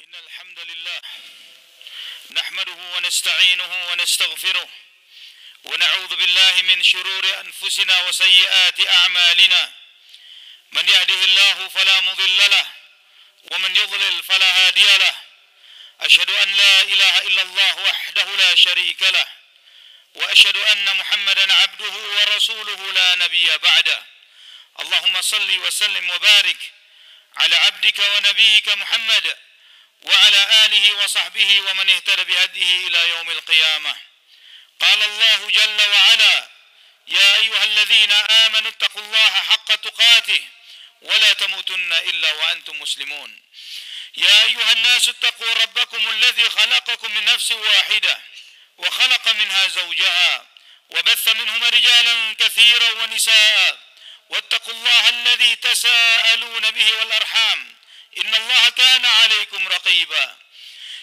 إن الحمد لله نحمده ونستعينه ونستغفره ونعوذ بالله من شرور أنفسنا وسيئات أعمالنا من يهده الله فلا مضل له ومن يضلل فلا هادي له أشهد أن لا إله إلا الله وحده لا شريك له وأشهد أن محمدا عبده ورسوله لا نبي بعده اللهم صل وسلم وبارك على عبدك ونبيك محمد وعلى آله وصحبه ومن اهتدى بهديه إلى يوم القيامة. قال الله جل وعلا: يا أيها الذين آمنوا اتقوا الله حق تقاته ولا تموتن إلا وأنتم مسلمون. يا أيها الناس اتقوا ربكم الذي خلقكم من نفس واحدة وخلق منها زوجها وبث منهما رجالا كثيرا ونساء واتقوا الله الذي تساءلون به والأرحام إن الله كان عليكم رقيبا.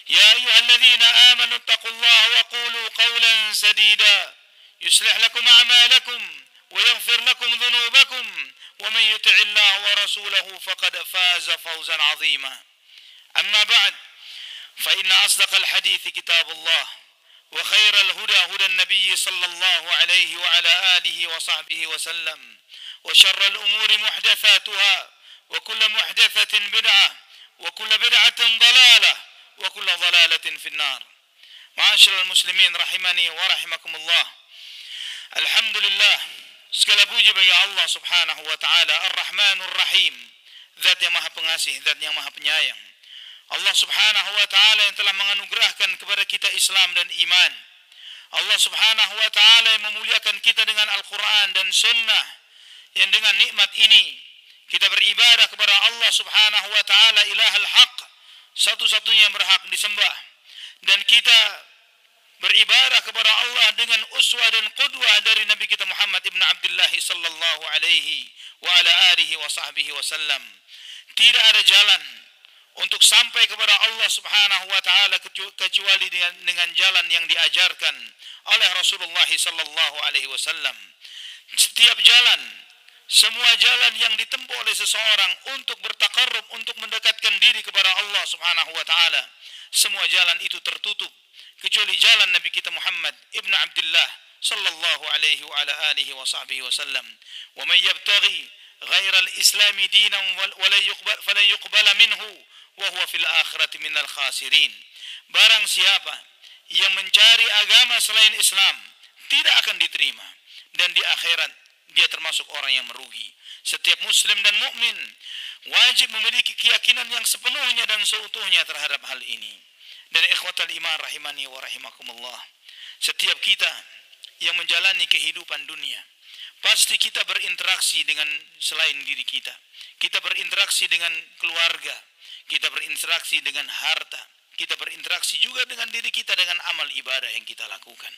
يا أيها الذين آمنوا اتقوا الله وقولوا قولا سديدا يصلح لكم أعمالكم ويغفر لكم ذنوبكم ومن يطع الله ورسوله فقد فاز فوزا عظيما. أما بعد فإن أصدق الحديث كتاب الله وخير الهدى هدى النبي صلى الله عليه وعلى آله وصحبه وسلم وشر الأمور محدثاتها وكل محدثة بدعة وكل بدعة ضلالة وكل ضلالة في النار. معاشر المسلمين rahimani wa rahimakumullah. Alhamdulillah, segala puji bagi Allah Subhanahu wa taala Ar-Rahmanur Rahim, Zat yang Maha Pengasih, Zat yang Maha Penyayang. Allah Subhanahu wa taala yang telah menganugerahkan kepada kita Islam dan iman. Allah Subhanahu wa taala yang memuliakan kita dengan Al-Qur'an dan Sunnah, yang dengan nikmat ini kita beribadah kepada Allah Subhanahu wa taala Ilahul Haq, satu-satunya yang berhak disembah, dan kita beribadah kepada Allah dengan uswah dan qudwah dari Nabi kita Muhammad ibn Abdullah sallallahu alaihi wa ala alihi wa sahbihi wasallam. Tidak ada jalan untuk sampai kepada Allah Subhanahu wa taala kecuali dengan jalan yang diajarkan oleh Rasulullah sallallahu alaihi wasallam. Setiap jalan, semua jalan yang ditempuh oleh seseorang untuk bertakarrub, untuk mendekatkan diri kepada Allah Subhanahu wa taala, semua jalan itu tertutup kecuali jalan Nabi kita Muhammad ibn Abdullah sallallahu alaihi wa ala alihi wa sahbihi wasallam. Wa man yabtaghi ghaira al-islam dinan falan yuqbala minhu wa huwa fil akhirati minal khasirin. Barang siapa yang mencari agama selain Islam tidak akan diterima, dan di akhirat dia termasuk orang yang merugi. Setiap muslim dan mukmin wajib memiliki keyakinan yang sepenuhnya dan seutuhnya terhadap hal ini. Dan ikhwatal iman rahimani wa rahimakumullah, setiap kita yang menjalani kehidupan dunia, pasti kita berinteraksi dengan selain diri kita. Kita berinteraksi dengan keluarga, kita berinteraksi dengan harta, kita berinteraksi juga dengan diri kita dengan amal ibadah yang kita lakukan.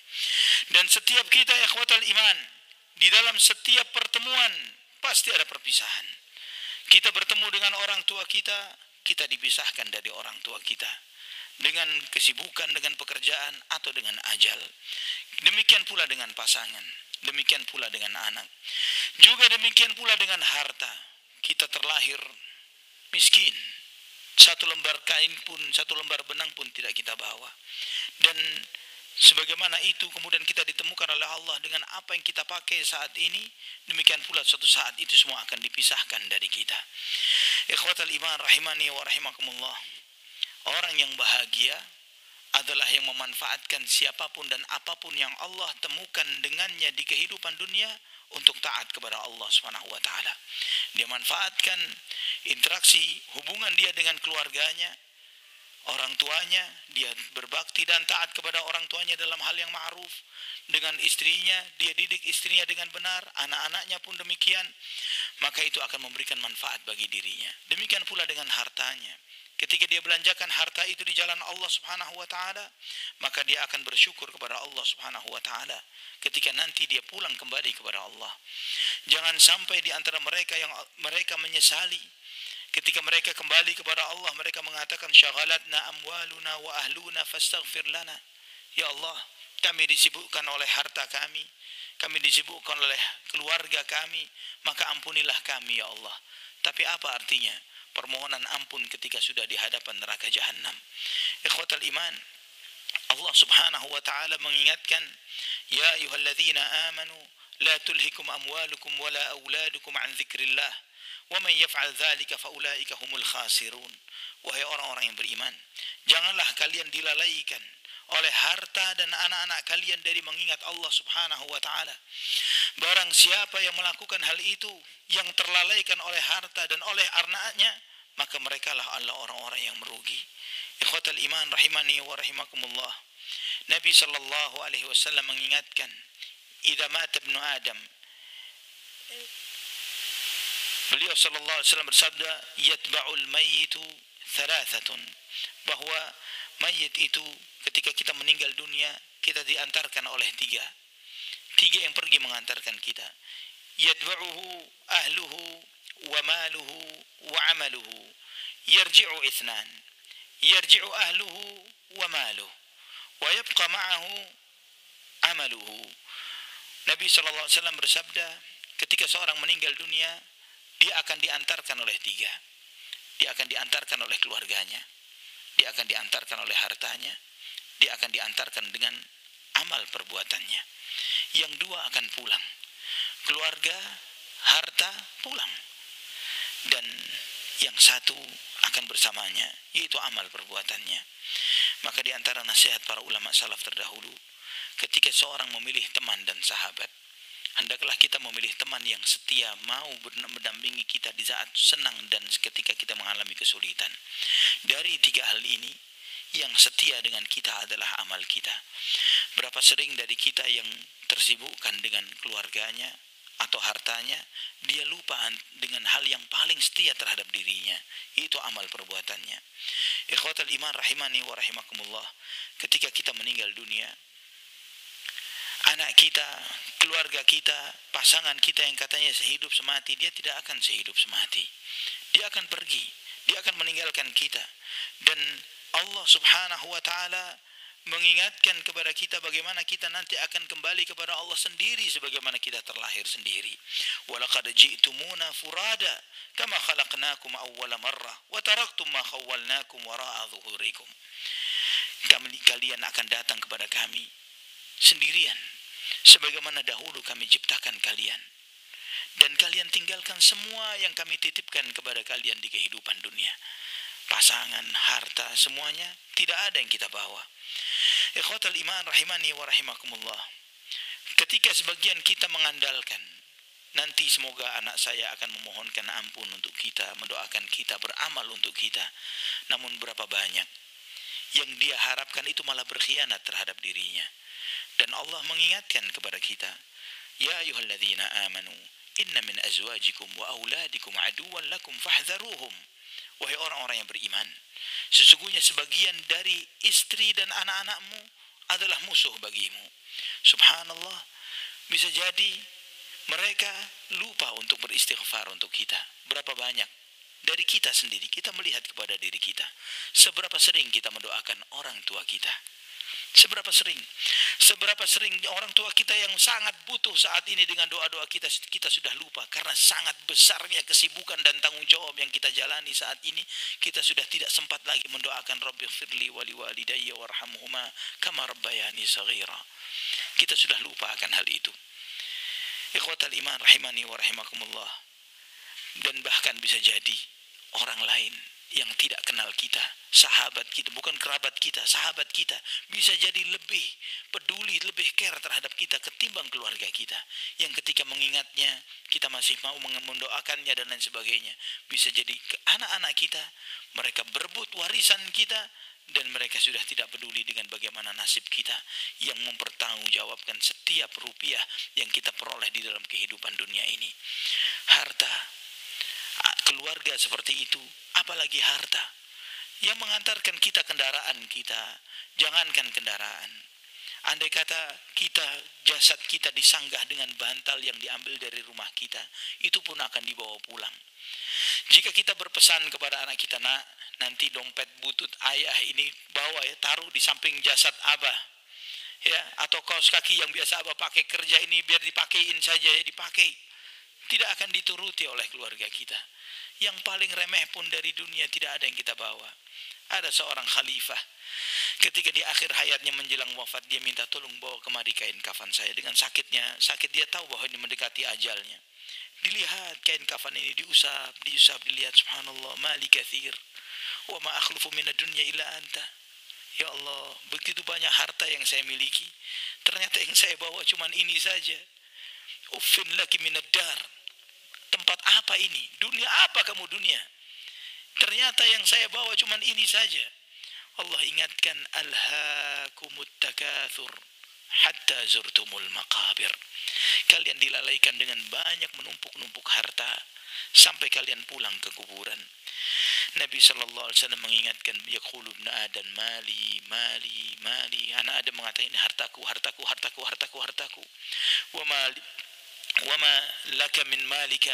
Dan setiap kita ikhwatal iman, di dalam setiap pertemuan pasti ada perpisahan. Kita bertemu dengan orang tua kita, kita dipisahkan dari orang tua kita dengan kesibukan, dengan pekerjaan, atau dengan ajal. Demikian pula dengan pasangan, demikian pula dengan anak, juga demikian pula dengan harta. Kita terlahir miskin, satu lembar kain pun, satu lembar benang pun tidak kita bawa. Dan sebagaimana itu kemudian kita ditemukan oleh Allah dengan apa yang kita pakai saat ini, demikian pula suatu saat itu semua akan dipisahkan dari kita. Ikhwatal iman rahimani wa rahimakumullah, orang yang bahagia adalah yang memanfaatkan siapapun dan apapun yang Allah temukan dengannya di kehidupan dunia untuk taat kepada Allah Subhanahu wa taala. Dia manfaatkan interaksi hubungan dia dengan keluarganya, orang tuanya, dia berbakti dan taat kepada orang tuanya dalam hal yang ma'ruf. Dengan istrinya, dia didik istrinya dengan benar, anak-anaknya pun demikian. Maka itu akan memberikan manfaat bagi dirinya. Demikian pula dengan hartanya. Ketika dia belanjakan harta itu di jalan Allah Subhanahu wa taala, maka dia akan bersyukur kepada Allah Subhanahu wa taala ketika nanti dia pulang kembali kepada Allah. Jangan sampai di antara mereka yang mereka menyesali ketika mereka kembali kepada Allah, mereka mengatakan syaghalatna amwaluna wa ahluna fastaghfir lana. Ya Allah, kami disibukkan oleh harta kami disibukkan oleh keluarga kami, maka ampunilah kami ya Allah. Tapi apa artinya permohonan ampun ketika sudah di hadapan neraka jahanam? beriman, Allah Subhanahu wa taala mengingatkan, ya ayyuhalladzina amanu la tulhikum amwalukum wala auladukum an dzikrillah wa man yaf'al dzalika faulaika humul khasirun. Wahai orang-orang yang beriman, janganlah kalian dilalaikan oleh harta dan anak-anak kalian dari mengingat Allah Subhanahu wa taala. Barang siapa yang melakukan hal itu, yang terlalaikan oleh harta dan oleh anaknya, maka merekalah Allah orang-orang yang merugi. Ikhwatal iman rahimani wa rahimakumullah. Nabi sallallahu alaihi wasallam mengingatkan, idza mata ibnu Adam, beliau sallallahu alaihi wasallam bersabda, yatba'ul mayyitu thalathatun, bahwa mayit itu ketika kita meninggal dunia, kita diantarkan oleh tiga yang pergi mengantarkan kita. Yatba'uhu ahluhu wa maluhu wa amaluhu, yarji'u ithnan, yarji'u ahluhu wa maluhu wa yabqa ma'ahu amaluhu. Nabi sallallahu alaihi wasallam bersabda, ketika seorang meninggal dunia, dia akan diantarkan oleh tiga. Dia akan diantarkan oleh keluarganya, dia akan diantarkan oleh hartanya, dia akan diantarkan dengan amal perbuatannya. Yang dua akan pulang, keluarga, harta pulang, dan yang satu akan bersamanya, yaitu amal perbuatannya. Maka di antara nasihat para ulama salaf terdahulu, ketika seorang memilih teman dan sahabat, hendaklah kita memilih teman yang setia, mau mendampingi kita di saat senang dan ketika kita mengalami kesulitan. Dari tiga hal ini, yang setia dengan kita adalah amal kita. Berapa sering dari kita yang tersibukkan dengan keluarganya atau hartanya, dia lupa dengan hal yang paling setia terhadap dirinya, yaitu amal perbuatannya. Ikhwatal iman rahimani wa rahimakumullah, ketika kita meninggal dunia, anak kita, keluarga kita, pasangan kita yang katanya sehidup semati, dia tidak akan sehidup semati. Dia akan pergi, dia akan meninggalkan kita. Dan Allah Subhanahu wa taala mengingatkan kepada kita bagaimana kita nanti akan kembali kepada Allah sendiri sebagaimana kita terlahir sendiri. Walaqad ji'tumuna furada kama khalaqnakum awwala marrah wa taraktum ma khawwalnakum wara'a dhuhurikum. Kalian akan datang kepada kami sendirian sebagaimana dahulu kami ciptakan kalian, dan kalian tinggalkan semua yang kami titipkan kepada kalian di kehidupan dunia. Pasangan, harta, semuanya tidak ada yang kita bawa. Ikhwatal iman rahimani wa rahimakumullah, ketika sebagian kita mengandalkan, nanti semoga anak saya akan memohonkan ampun untuk kita, mendoakan kita, beramal untuk kita, namun berapa banyak yang dia harapkan itu malah berkhianat terhadap dirinya. Dan Allah mengingatkan kepada kita, ya ayyuhalladzina amanu inna min azwajikum wa auladikum aduwwan lakum fahdharuhum. Wahai orang-orang yang beriman, sesungguhnya sebagian dari istri dan anak-anakmu adalah musuh bagimu. Subhanallah, bisa jadi mereka lupa untuk beristighfar untuk kita. Berapa banyak dari kita sendiri, kita melihat kepada diri kita, seberapa sering kita mendoakan orang tua kita. Seberapa sering orang tua kita yang sangat butuh saat ini dengan doa-doa kita sudah lupa karena sangat besarnya kesibukan dan tanggung jawab yang kita jalani saat ini. Kita sudah tidak sempat lagi mendoakan Rabbighfirli wa liwalidayya warhamhuma kama rabbayani shaghira. Kita sudah lupa akan hal itu. Ikhwatal iman rahimani wa rahimakumullah. Dan bahkan bisa jadi orang lain yang tidak kenal kita, sahabat kita, bukan kerabat kita, sahabat kita, bisa jadi lebih peduli, lebih care terhadap kita ketimbang keluarga kita, yang ketika mengingatnya kita masih mau mendoakannya dan lain sebagainya. Bisa jadi anak-anak kita, mereka berebut warisan kita, dan mereka sudah tidak peduli dengan bagaimana nasib kita yang mempertanggungjawabkan setiap rupiah yang kita peroleh di dalam kehidupan dunia ini. Harta, keluarga seperti itu, apalagi harta yang mengantarkan kita kendaraan kita. Jangankan kendaraan, andai kata jasad kita disanggah dengan bantal yang diambil dari rumah kita, itu pun akan dibawa pulang. Jika kita berpesan kepada anak kita, nak, nanti dompet butut ayah ini bawa ya, taruh di samping jasad abah, ya, atau kaos kaki yang biasa abah pakai kerja ini biar dipakein saja ya, dipakai. Tidak akan dituruti oleh keluarga kita. Yang paling remeh pun dari dunia tidak ada yang kita bawa. Ada seorang khalifah Ketika di akhir hayatnya menjelang wafat, dia minta tolong bawa kemari kain kafan saya. Dengan sakitnya, sakit dia tahu bahwa ini mendekati ajalnya. Dilihat kain kafan ini, diusap, dilihat, subhanallah, mali kathir, wa ma akhlufu minad dunya illa anta. Ya Allah, begitu banyak harta yang saya miliki, ternyata yang saya bawa cuma ini saja. Uffin laki minad dar. Tempat apa ini? Dunia apa kamu dunia? Ternyata yang saya bawa cuma ini saja. Allah ingatkan, alhaakumut takatsur hatta zurtumul maqabir. Kalian dilalaikan dengan banyak menumpuk-numpuk harta sampai kalian pulang ke kuburan. Nabi sallallahu alaihi wasallam mengingatkan, yaqulu ibnu adam mali mali mali. Anak Adam mengatakan, hartaku hartaku hartaku hartaku hartaku. Wa ma laka min malika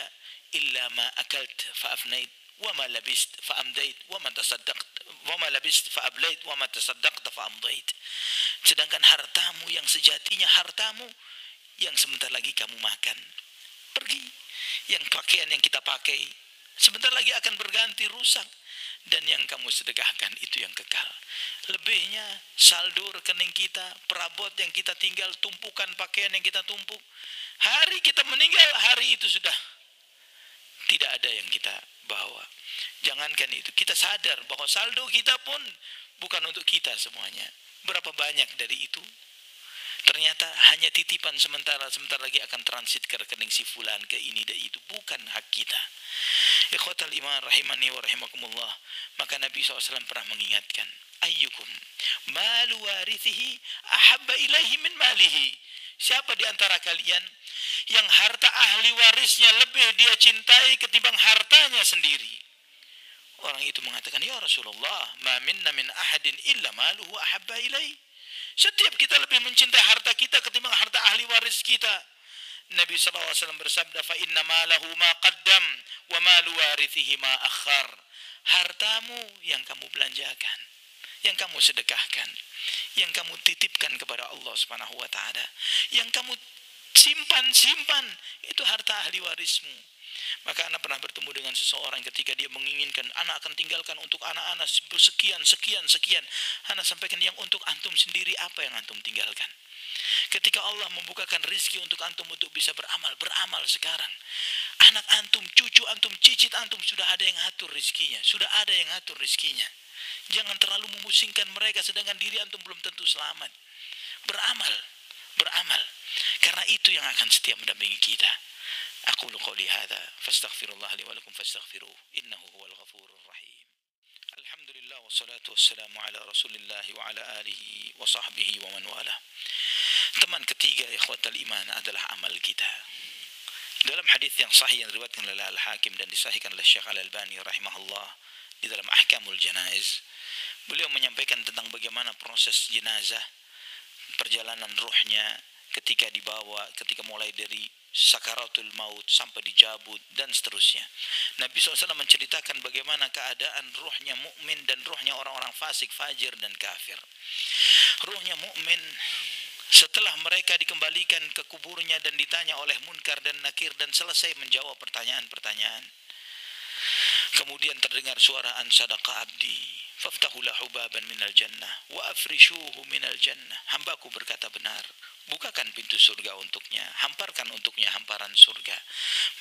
illa ma akalt fa afnait wa ma labist fa amdait wa ma tasaddaqt wa ma labist fa ablait wa ma tasaddaqta fa amdait. Sedangkan hartamu yang sejatinya hartamu yang sebentar lagi kamu makan, pergi. Yang pakaian yang kita pakai sebentar lagi akan berganti, rusak. Dan yang kamu sedekahkan itu yang kekal. Lebihnya saldo rekening kita, perabot yang kita tinggal, tumpukan pakaian yang kita tumpuk. Hari kita meninggal, hari itu sudah tidak ada yang kita bawa. Jangankan itu, kita sadar bahwa saldo kita pun bukan untuk kita semuanya. Berapa banyak dari itu ternyata hanya titipan sementara lagi akan transit ke rekening si fulan, ke ini dan itu, bukan hak kita. Ikhwatal iman rahimani wa rahimakumullah. Maka Nabi SAW pernah mengingatkan, ayyukum malu warithihi ahabba ilaihi min malihi. Siapa di antara kalian yang harta ahli warisnya lebih dia cintai ketimbang hartanya sendiri? Orang itu mengatakan, ya Rasulullah, ma minna min ahadin illa maluhu ahabba ilaihi. Setiap kita lebih mencintai harta kita ketimbang harta ahli waris kita. Nabi SAW bersabda, fa inna malahu ma qaddam wa malu warithihi ma akhar. Hartamu yang kamu belanjakan, yang kamu sedekahkan, yang kamu titipkan kepada Allah Subhanahu wa taala, yang kamu simpan, itu harta ahli warismu. Maka anak pernah bertemu dengan seseorang ketika dia menginginkan, anak akan tinggalkan untuk anak-anak sekian. Anak sampaikan, yang untuk antum sendiri apa yang antum tinggalkan? Ketika Allah membukakan rizki untuk antum untuk bisa beramal sekarang. Anak antum, cucu antum, cicit antum sudah ada yang atur rizkinya. Jangan terlalu memusingkan mereka sedangkan diri antum belum tentu selamat. Beramal. Karena itu yang akan setia mendampingi kita. Aqulu qawli hadha fastaghfirullah li wa lakum fastaghfiruh innahu huwal ghafurur rahim. Alhamdulillah wassalatu wassalamu ala Rasulillah wa ala alihi wa sahbihi wa man wala. Teman ketiga ikhwatal iman adalah amal kita. Dalam hadis yang sahih yang diriwayatkan oleh Al-Hakim dan disahihkan oleh Syekh Al-Albani rahimahullah di dalam Ahkamul Janaiz, beliau menyampaikan tentang bagaimana proses jenazah, perjalanan ruhnya ketika dibawa, ketika mulai dari sakaratul maut sampai dijabut dan seterusnya. Nabi SAW menceritakan bagaimana keadaan ruhnya mukmin dan ruhnya orang-orang fasik, fajir dan kafir. Ruhnya mukmin setelah mereka dikembalikan ke kuburnya dan ditanya oleh Munkar dan Nakir dan selesai menjawab pertanyaan-pertanyaan, kemudian terdengar suara an sadaqa abdi faftahu lahu baban minal jannah wa afrishuhu minal jannah. Hambaku berkata benar, bukakan pintu surga untuknya, hamparkan untuknya hamparan surga.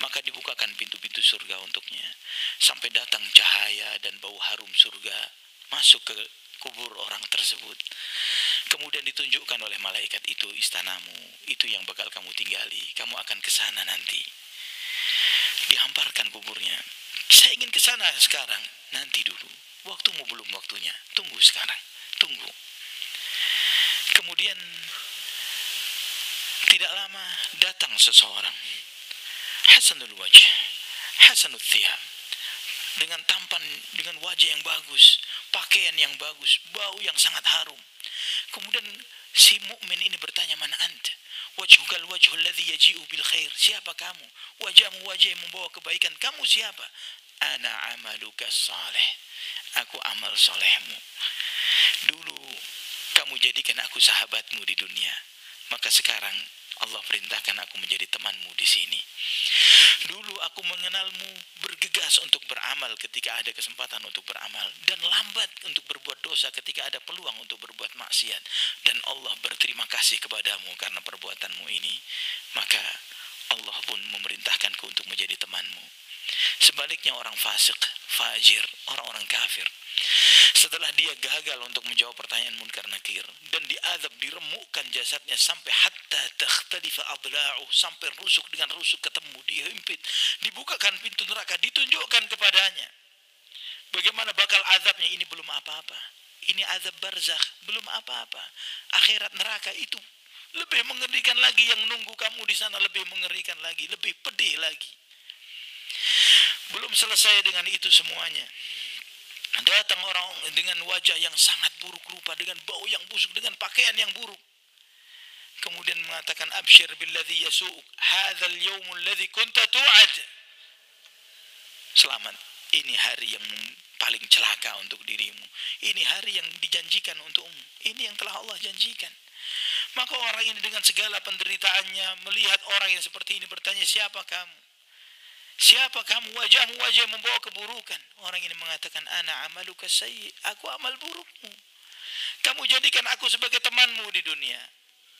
Maka dibukakan pintu-pintu surga untuknya sampai datang cahaya dan bau harum surga masuk ke kubur orang tersebut. Kemudian ditunjukkan oleh malaikat, itu istanamu, itu yang bakal kamu tinggali, kamu akan ke sana nanti. Dihamparkan kuburnya. Saya ingin ke sana sekarang. Nanti dulu, waktumu belum waktunya. Tunggu sekarang, tunggu. Kemudian tidak lama datang seseorang, hasanul wajh, hasanul thiyab, dengan tampan, dengan wajah yang bagus, pakaian yang bagus, bau yang sangat harum. Kemudian si mukmin ini bertanya, man anta? Wajhukal wajhul ladzi yaji'u bil khair. Siapa kamu? Wajahmu wajah yang membawa kebaikan. Kamu siapa? Ana amaluka salih. Aku amal solehmu. Dulu kamu jadikan aku sahabatmu di dunia. Maka sekarang Allah perintahkan aku menjadi temanmu di sini. Dulu aku mengenalmu bergegas untuk beramal ketika ada kesempatan untuk beramal, dan lambat untuk berbuat dosa ketika ada peluang untuk berbuat maksiat. Dan Allah berterima kasih kepadamu karena perbuatanmu ini. Maka Allah pun memerintahkanku untuk menjadi temanmu. Sebaliknya orang fasik, fajir, orang-orang kafir, setelah dia gagal untuk menjawab pertanyaan munkar nakir dan diazab, diremukkan jasadnya sampai hatta takhtalifa adla'u, sampai rusuk dengan rusuk ketemu, dihimpit, dibukakan pintu neraka, ditunjukkan kepadanya bagaimana bakal azabnya. Ini belum apa-apa. Ini azab barzakh, belum apa-apa. Akhirat neraka itu lebih mengerikan lagi, yang nunggu kamu di sana lebih mengerikan lagi, lebih pedih lagi. Belum selesai dengan itu semuanya, datang orang dengan wajah yang sangat buruk rupa, dengan bau yang busuk, dengan pakaian yang buruk. Kemudian mengatakan, absyir billadzi yasu'uk, hadzal yaumul ladzi kunta tu'ad. Selamat, ini hari yang paling celaka untuk dirimu. Ini hari yang dijanjikan untukmu. Ini yang telah Allah janjikan. Maka orang ini dengan segala penderitaannya melihat orang yang seperti ini bertanya, siapa kamu? Siapa kamu? Wajahmu wajah yang membawa keburukan. Orang ini mengatakan, ana amaluka sayyi, aku amal burukmu. Kamu jadikan aku sebagai temanmu di dunia.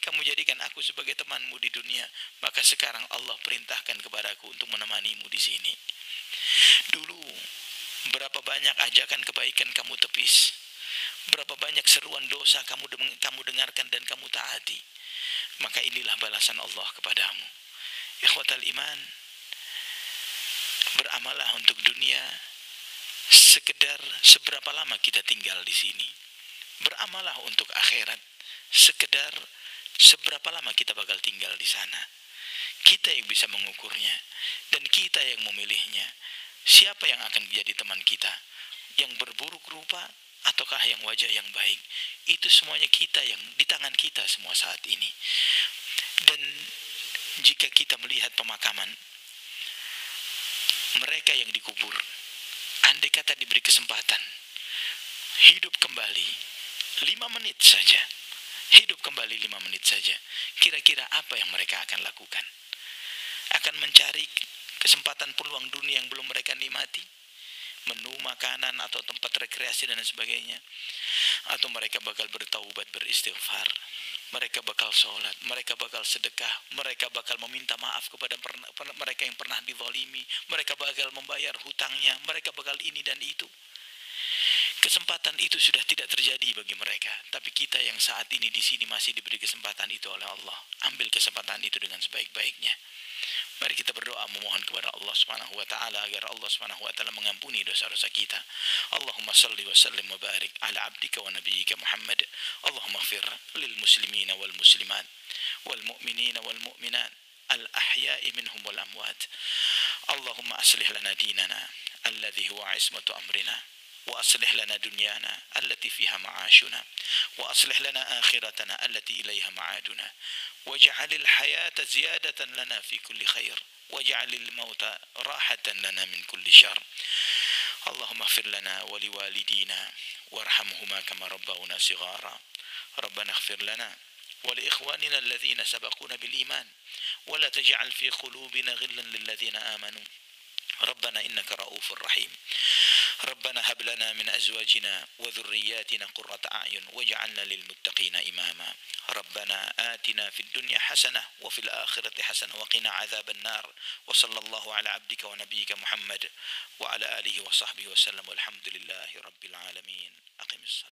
Kamu jadikan aku sebagai temanmu di dunia. Maka sekarang Allah perintahkan kepadaku untuk menemanimu di sini. Dulu berapa banyak ajakan kebaikan kamu tepis, berapa banyak seruan dosa kamu dengarkan dan kamu taati. Maka inilah balasan Allah kepadamu. Ikhwatal iman, beramalah untuk dunia sekedar seberapa lama kita tinggal di sini. Beramalah untuk akhirat sekedar seberapa lama kita bakal tinggal di sana. Kita yang bisa mengukurnya dan kita yang memilihnya. Siapa yang akan menjadi teman kita? Yang berburuk rupa ataukah yang wajah yang baik? Itu semuanya kita, yang di tangan kita semua saat ini. Dan jika kita melihat pemakaman mereka yang dikubur, andai kata diberi kesempatan hidup kembali 5 menit saja, hidup kembali 5 menit saja, kira-kira apa yang mereka akan lakukan? Akan mencari kesempatan peluang dunia yang belum mereka nikmati, menu makanan atau tempat rekreasi dan sebagainya, atau mereka bakal bertaubat, beristighfar, mereka bakal sholat, mereka bakal sedekah, mereka bakal meminta maaf kepada mereka yang pernah dizalimi, mereka bakal membayar hutangnya, mereka bakal ini dan itu. Kesempatan itu sudah tidak terjadi bagi mereka, tapi kita yang saat ini di sini masih diberi kesempatan itu oleh Allah. Ambil kesempatan itu dengan sebaik-baiknya. Mari kita berdoa memohon kepada Allah Subhanahu wa taala agar Allah Subhanahu wa taala mengampuni dosa-dosa kita. Allahumma shalli wa sallim wa barik ala abdika wa nabiyyika Muhammad. Allahumma ighfir lil muslimina wal muslimat wal mu'minina wal mu'minat al ahya'i minhum wal amwat. Allahumma aslih lana dinana alladhi huwa ismatu amrina وأصلح لنا دنيانا التي فيها معاشنا وأصلح لنا آخرتنا التي إليها معادنا واجعل الحياة زيادة لنا في كل خير واجعل الموت راحة لنا من كل شر. اللهم اغفر لنا ولوالدينا وارحمهما كما ربونا صغارا. ربنا اغفر لنا ولإخواننا الذين سبقونا بالإيمان ولا تجعل في قلوبنا غلا للذين آمنوا ربنا إنك رؤوف رحيم. ربنا هب لنا من أزواجنا وذرياتنا قرة أعين واجعلنا للمتقين إماما. ربنا آتنا في الدنيا حسنة وفي الآخرة حسنة وقنا عذاب النار. وصلى الله على عبدك ونبيك محمد وعلى آله وصحبه وسلم والحمد لله رب العالمين. أقم الصلاة.